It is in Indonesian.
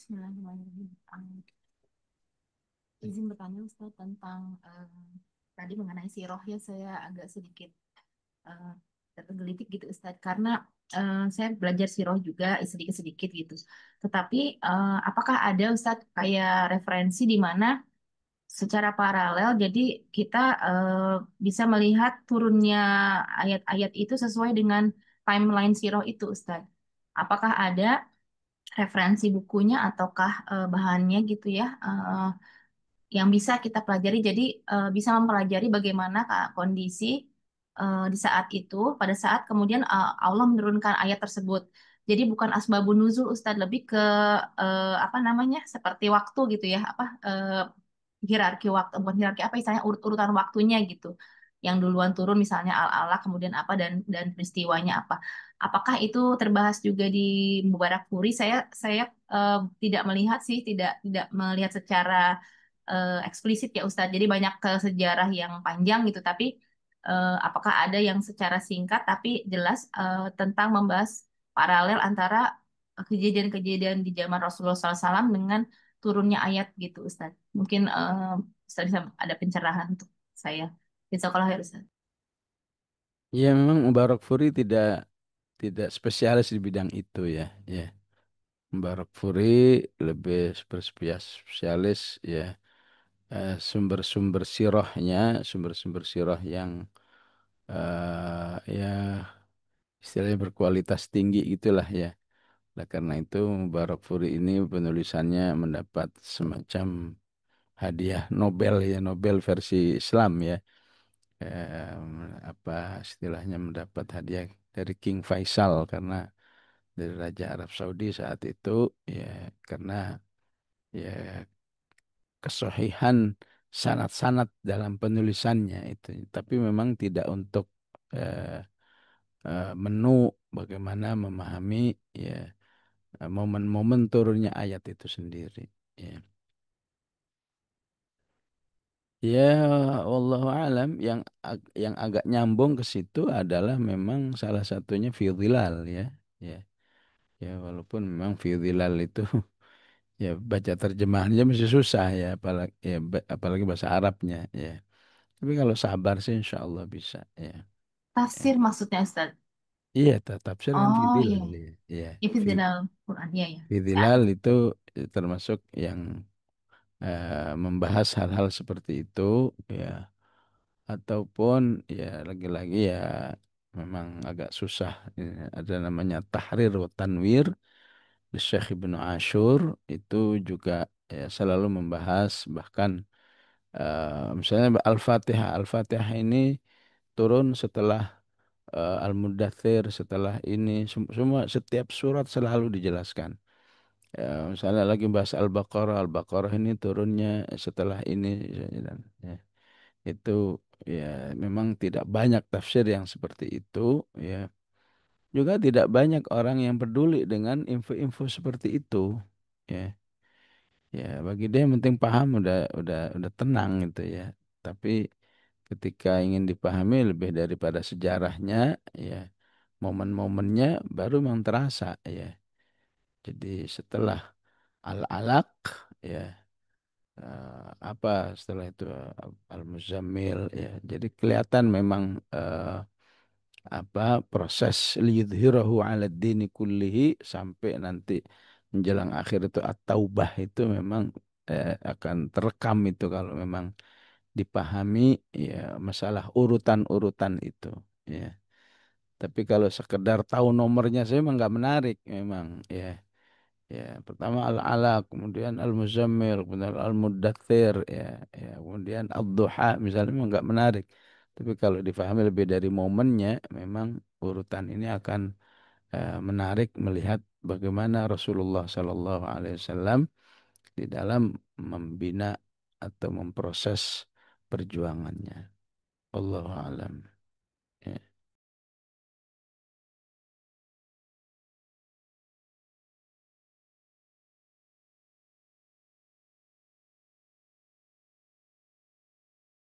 Bismillahirrahmanirrahim. Izin bertanya Ustaz tentang tadi mengenai siroh ya saya agak sedikit eh, tergelitik gitu Ustaz karena saya belajar siroh juga sedikit-sedikit gitu. Tetapi apakah ada Ustaz kayak referensi di mana secara paralel jadi kita bisa melihat turunnya ayat-ayat itu sesuai dengan timeline siroh itu Ustaz? Apakah ada referensi bukunya ataukah bahannya gitu ya? Yang bisa kita pelajari. Jadi bisa mempelajari bagaimana kondisi di saat itu, pada saat kemudian Allah menurunkan ayat tersebut. Jadi bukan asbabun nuzul Ustadz, lebih ke apa namanya, seperti waktu gitu ya, apa hierarki waktu, bukan hierarki apa istilahnya urut-urutan waktunya gitu. Yang duluan turun misalnya al-ala, kemudian apa dan peristiwanya apa. Apakah itu terbahas juga di Mubarak Furi? Saya tidak melihat sih, tidak melihat secara eksplisit ya Ustadz. Jadi banyak ke sejarah yang panjang gitu, tapi apakah ada yang secara singkat tapi jelas tentang membahas paralel antara kejadian-kejadian di zaman Rasulullah SAW dengan turunnya ayat gitu Ustadz. Mungkin Ustadz bisa ada pencerahan untuk saya. Jazakallah khair Ustadz. Ya memang Mubarak Furi tidak spesialis di bidang itu ya. Ya, Mubarak Furi lebih berspesialis ya sumber-sumber sirahnya, sumber-sumber sirah yang ya istilahnya berkualitas tinggi itulah ya. Nah, karena itu Mubarak Furi ini penulisannya mendapat semacam hadiah Nobel ya, Nobel versi Islam ya. Apa istilahnya mendapat hadiah dari King Faisal karena dari Raja Arab Saudi saat itu ya karena ya kesohihan sanad-sanad dalam penulisannya itu. Tapi memang tidak untuk eh, menu bagaimana memahami ya momen-momen turunnya ayat itu sendiri. Ya. Ya, wallahu alam yang agak nyambung ke situ adalah memang salah satunya fi dhilal ya. Ya. Ya, walaupun memang fi dhilal itu ya baca terjemahannya masih susah ya apalagi bahasa Arabnya ya. Tapi kalau sabar sih insya Allah bisa ya. Ya. Tafsir maksudnya Ustadz. Iya, tafsir kan fi Oh iya, dhilal ya. Iya, itu fi dalam Quran ya ya. fi Saya dhilal itu termasuk yang membahas hal-hal seperti itu ya ataupun ya lagi-lagi ya memang agak susah. Ya, ada namanya Tahrir wa Tanwir di Syekh Ibnu Ashur itu juga ya, selalu membahas bahkan misalnya Al-Fatihah. Al-Fatihah ini turun setelah Al-Mudaththir, setelah ini semua setiap surat selalu dijelaskan. Misalnya lagi bahas Al-Baqarah, Al-Baqarah ini turunnya setelah ini dan ya, itu ya memang tidak banyak tafsir yang seperti itu ya. Juga tidak banyak orang yang peduli dengan info-info seperti itu. Ya, ya bagi dia yang penting paham udah tenang gitu ya. Tapi ketika ingin dipahami lebih daripada sejarahnya, ya momen-momennya baru memang terasa ya. Jadi setelah Al-Alaq ya apa setelah itu Al-Muzammil ya. Jadi kelihatan memang apa proses liyudhirahu ala dini kullihi sampai nanti menjelang akhir itu at-taubah itu memang akan terekam itu kalau memang dipahami ya masalah urutan-urutan itu ya. Tapi kalau sekedar tahu nomornya saya memang nggak menarik memang ya. Ya, pertama Al-Alaq, kemudian Al-Muzammil, kemudian Al-Muddathir, ya, ya, kemudian Ad-Duha, misalnya memang nggak menarik. Tapi kalau difahami lebih dari momennya, memang urutan ini akan menarik melihat bagaimana Rasulullah Sallallahu Alaihi Wasallam di dalam membina atau memproses perjuangannya. Allahu alam.